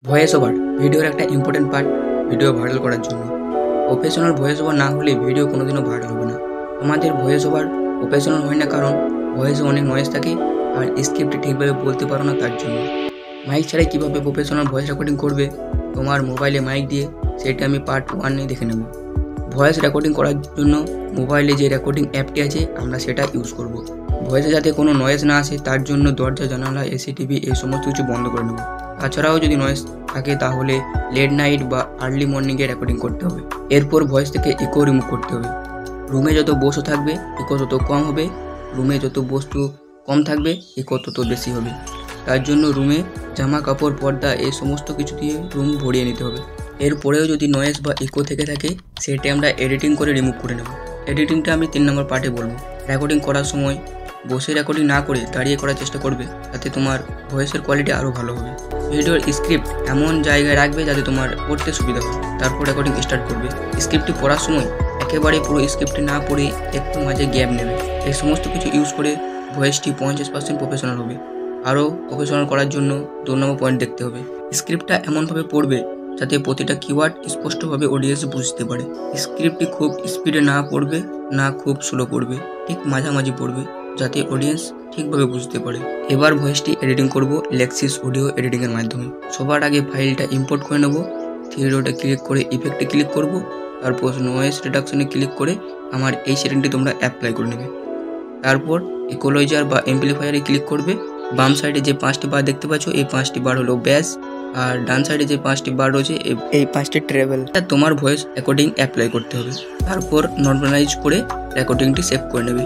Voice over ভিডিওর একটা important part video viral করার জন্য। প্রফেশনাল ভয়েস ওভার না হলে ভিডিও কোনোদিনও ভাইরাল হবে না। আমাদের ভয়েস ওভার প্রফেশনাল হয় না, কারণ ভয়েসে অনেক নয়েজ থাকে আর স্ক্রিপ্টে ঠিকভাবে বলতে পারো না, তার জন্য। মাইক ছাড়াই কীভাবে প্রফেশনাল ভয়েস রেকর্ডিং করবে তোমার মোবাইলে মাইক দিয়ে, সেটা আমি পার্ট 1 দেখে নেব। ভয়েস রেকর্ডিং করার জন্য মোবাইলে যে রেকর্ডিং অ্যাপটি আছে আমরা সেটা ইউজ করব। ভয়েসে যাতে কোনো নয়েজ না আসে তার জন্য দরজা, জানালা, এসি, টিভি এই সমস্ত কিছু বন্ধ করে নেব। তাছাড়াও যদি নয়েজ থাকে তাহলে লেট নাইট বা আর্লি মর্নিংয়ে রেকর্ডিং করতে হবে। এরপর ভয়েস থেকে ইকো রিমুভ করতে হবে। রুমে যত বস্তু থাকবে ইকো তত কম হবে, রুমে যত বস্তু কম থাকবে ইকো তত বেশি হবে। তার জন্য রুমে জামা কাপড়, পর্দা এই সমস্ত কিছু দিয়ে রুম ভরিয়ে নিতে হবে। এরপরেও যদি নয়েজ বা ইকো থেকে থাকে সেটা আমরা এডিটিং করে রিমুভ করে নেব। এডিটিংটা আমি 3 নম্বর পার্টে বলবো। রেকর্ডিং করার সময় বসে রেকর্ডিং না করে দাঁড়িয়ে করার চেষ্টা করবে, তাতে তোমার ভয়েসের কোয়ালিটি আরও ভালো হবে। ভিডিওর স্ক্রিপ্ট এমন জায়গায় রাখবে যাতে তোমার পড়তে সুবিধা হয়, তারপর রেকর্ডিং স্টার্ট করবে। স্ক্রিপ্টটি পড়ার সময় একেবারে পুরো স্ক্রিপ্টটি না পড়ে একটু মাঝে গ্যাপ নেবে। এই সমস্ত কিছু ইউজ করে ভয়েসটি 50% প্রফেশনাল হবে। আরও প্রফেশনাল করার জন্য 2 নম্বর পয়েন্ট দেখতে হবে। স্ক্রিপ্টটা এমনভাবে পড়বে যাতে প্রতিটা কিওয়ার্ড স্পষ্টভাবে অডিয়েন্স বুঝতে পারে। স্ক্রিপ্টটি খুব স্পিডে না পড়বে, না খুব স্লো পড়বে, ঠিক মাঝামাঝি পড়বে যাতে অডিয়েন্স ঠিকভাবে বুঝতে পারে। এবার ভয়েসটি এডিটিং করব লেক্সিস অডিও এডিটিংয়ের মাধ্যমে। সবার আগে ফাইলটা ইম্পোর্ট করে নেব। থ্রি ডটে ক্লিক করে ইফেক্টে ক্লিক করব, তারপর নয়েজ রিডাকশনে ক্লিক করে আমার এই সেটিংটি তোমরা অ্যাপ্লাই করে নেবে। তারপর ইকুয়ালাইজার বা এমপ্লিফায়ারে ক্লিক করবে। বাম সাইডে যে 5টি বার দেখতে পাচ্ছ, এই 5টি বার হলো ব্যাস, আর ডান সাইডে যে 5টি বার রয়েছে এই 5টি ট্রেবল। তোমার ভয়েস রেকর্ডিং অ্যাপ্লাই করতে হবে। তারপর নর্মালাইজ করে রেকর্ডিংটি সেভ করে নেবে।